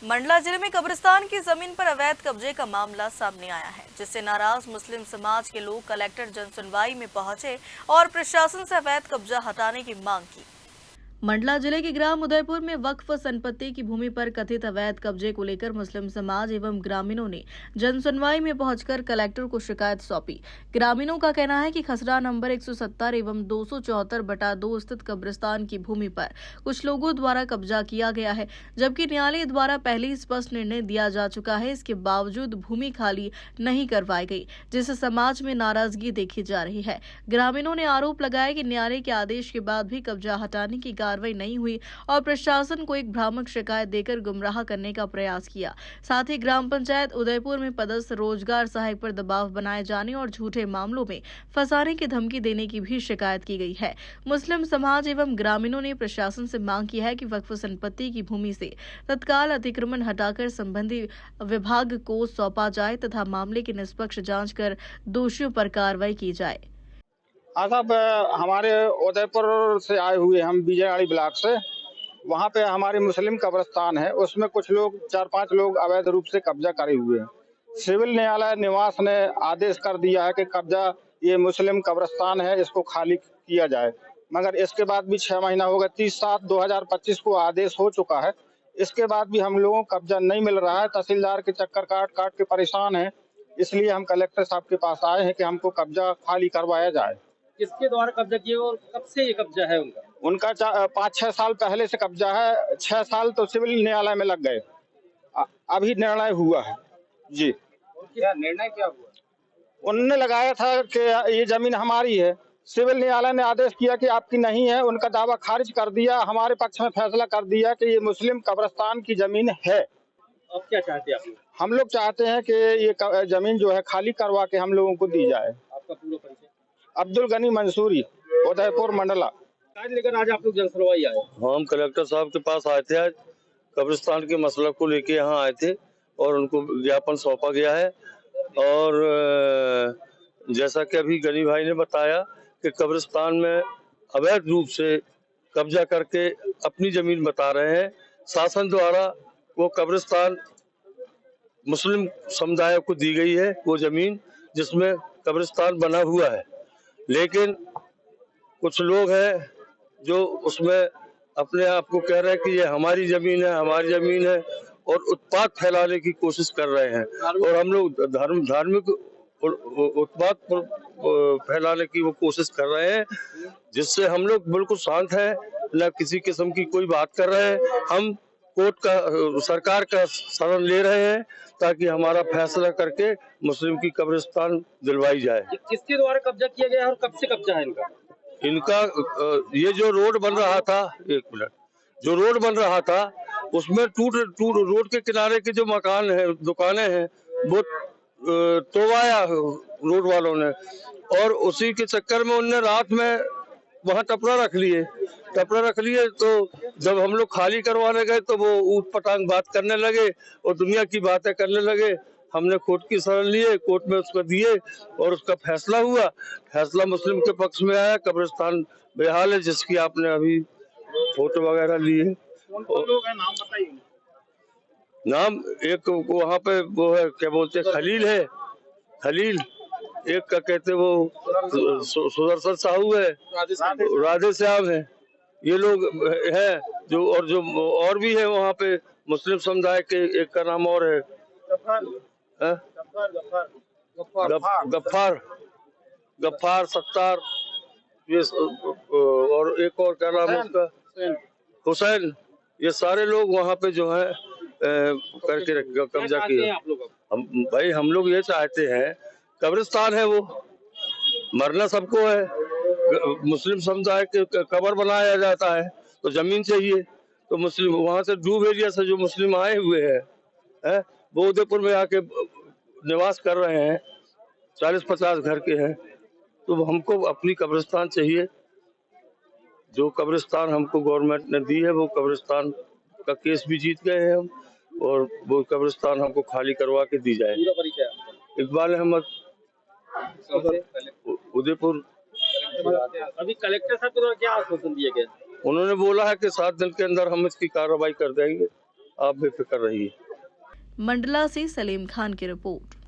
मंडला जिले में कब्रिस्तान की जमीन पर अवैध कब्जे का मामला सामने आया है, जिससे नाराज मुस्लिम समाज के लोग कलेक्टर जनसुनवाई में पहुंचे और प्रशासन से अवैध कब्जा हटाने की मांग की। मंडला जिले के ग्राम उदयपुर में वक्फ संपत्ति की भूमि पर कथित अवैध कब्जे को लेकर मुस्लिम समाज एवं ग्रामीणों ने जनसुनवाई में पहुंचकर कलेक्टर को शिकायत सौंपी। ग्रामीणों का कहना है कि खसरा नंबर 170 एवं 274/2 स्थित कब्रिस्तान की भूमि पर कुछ लोगों द्वारा कब्जा किया गया है, जबकि न्यायालय द्वारा पहले ही स्पष्ट निर्णय दिया जा चुका है। इसके बावजूद भूमि खाली नहीं करवाई गई, जिससे समाज में नाराजगी देखी जा रही है। ग्रामीणों ने आरोप लगाया कि न्यायालय के आदेश के बाद भी कब्जा हटाने की कार्रवाई नहीं हुई और प्रशासन को एक भ्रामक शिकायत देकर गुमराह करने का प्रयास किया। साथ ही ग्राम पंचायत उदयपुर में पदस्थ रोजगार सहायक पर दबाव बनाए जाने और झूठे मामलों में फंसाने की धमकी देने की भी शिकायत की गई है। मुस्लिम समाज एवं ग्रामीणों ने प्रशासन से मांग की है कि वक्फ संपत्ति की भूमि से तत्काल अतिक्रमण हटाकर संबंधित विभाग को सौंपा जाए तथा मामले की निष्पक्ष जाँच कर दोषियों पर कार्रवाई की जाए। साहब, हमारे उदयपुर से आए हुए हम बीजेवाड़ी ब्लॉक से, वहाँ पे हमारे मुस्लिम कब्रिस्तान है, उसमें कुछ लोग 4-5 लोग अवैध रूप से कब्जा करे हुए हैं। सिविल न्यायालय निवास ने आदेश कर दिया है कि कब्जा ये मुस्लिम कब्रिस्तान है, इसको खाली किया जाए, मगर इसके बाद भी 6 महीना हो गया। 30/7/2025 को आदेश हो चुका है, इसके बाद भी हम लोगों को कब्जा नहीं मिल रहा है। तहसीलदार के चक्कर काट काट के परेशान है, इसलिए हम कलेक्टर साहब के पास आए हैं कि हमको कब्जा खाली करवाया जाए। किसके द्वारा कब्जा किया और कब से ये कब्जा है उनका 5-6 साल पहले से कब्जा है। 6 साल तो सिविल न्यायालय में लग गए, अभी निर्णय हुआ है जी। क्या निर्णय क्या हुआ? उन्होंने लगाया था कि ये जमीन हमारी है, सिविल न्यायालय ने आदेश किया कि आपकी नहीं है, उनका दावा खारिज कर दिया, हमारे पक्ष में फैसला कर दिया कि ये मुस्लिम कब्रिस्तान की जमीन है। अब क्या चाहते हैं आप? हम लोग चाहते हैं कि ये जमीन जो है खाली करवा के हम लोगों को दी जाए। आपका पूरा परिचय? अब्दुल गनी मंसूरी, उदयपुर मंडला। लेकर आज आप लोग जनसुनवाई आए? हम कलेक्टर साहब के पास आए थे, आज कब्रिस्तान के मसला को लेके यहाँ आए थे और उनको ज्ञापन सौंपा गया है। और जैसा कि अभी गनी भाई ने बताया कि कब्रिस्तान में अवैध रूप से कब्जा करके अपनी जमीन बता रहे हैं। शासन द्वारा वो कब्रिस्तान मुस्लिम समुदाय को दी गई है, वो जमीन जिसमें कब्रिस्तान बना हुआ है, लेकिन कुछ लोग हैं जो उसमें अपने आप को कह रहे हैं कि ये हमारी जमीन है, हमारी जमीन है, और उत्पात फैलाने की कोशिश कर रहे हैं। और हम लोग धार्मिक उत्पात फैलाने की वो कोशिश कर रहे हैं, जिससे हम लोग बिल्कुल शांत हैं, न किसी किस्म की कोई बात कर रहे हैं। हम कोर्ट का, सरकार का शरण ले रहे हैं ताकि हमारा फैसला करके मुस्लिम की कब्रिस्तान दिलवाई जाए। किसके द्वारा कब्जा किया गया और कब से कब्जा है इनका? ये जो रोड बन रहा था, एक मिनट, जो रोड बन रहा था उसमें टूट रोड के किनारे के जो मकान है, दुकानें हैं, वो तोड़वाया रोड वालों ने, और उसी के चक्कर में उनने रात में वहाँ टपरा रख लिए। तो जब हम लोग खाली करवाने गए तो वो ऊट पटांग बात करने लगे और दुनिया की बातें करने लगे। हमने कोर्ट की शरण लिए, कोर्ट में उसको दिए और उसका फैसला हुआ। फैसला मुस्लिम के पक्ष में आया। कब्रिस्तान बेहाल है, जिसकी आपने अभी फोटो वगैरह लिए। कौन लोग हैं, नाम बताइए। नाम एक वहाँ पे वो है, क्या बोलते हैं, खलील है, खलील। एक का कहते वो सुदर्शन साहू है, राधे श्याम है। ये लोग हैं जो और भी है वहाँ पे मुस्लिम समुदाय के। एक का नाम और है गफ्फार सत्तार, ये और एक और क्या नाम है उसका, हुसैन। ये सारे लोग वहाँ पे जो है करके कब्जा किया। हम लोग ये चाहते हैं, कब्रिस्तान है वो, मरना सबको है। मुस्लिम समुदाय के कब्र बनाया जाता है तो जमीन चाहिए। तो मुस्लिम वहाँ से डूब एरिया से जो मुस्लिम आए हुए हैं, वो उदयपुर में आके निवास कर रहे हैं, 40-50 घर के हैं। तो हमको अपनी कब्रिस्तान चाहिए। जो कब्रिस्तान हमको गवर्नमेंट ने दी है, वो कब्रिस्तान का केस भी जीत गए हैं हम, और वो कब्रिस्तान हमको खाली करवा के दी जाए। इकबाल अहमद, उदयपुर। अभी कलेक्टर साहब के द्वारा क्या आश्वासन दिया गया? उन्होंने बोला है कि 7 दिन के अंदर हम इसकी कार्रवाई कर देंगे। आप बेफिक्र रहिए। मंडला से सलीम खान की रिपोर्ट।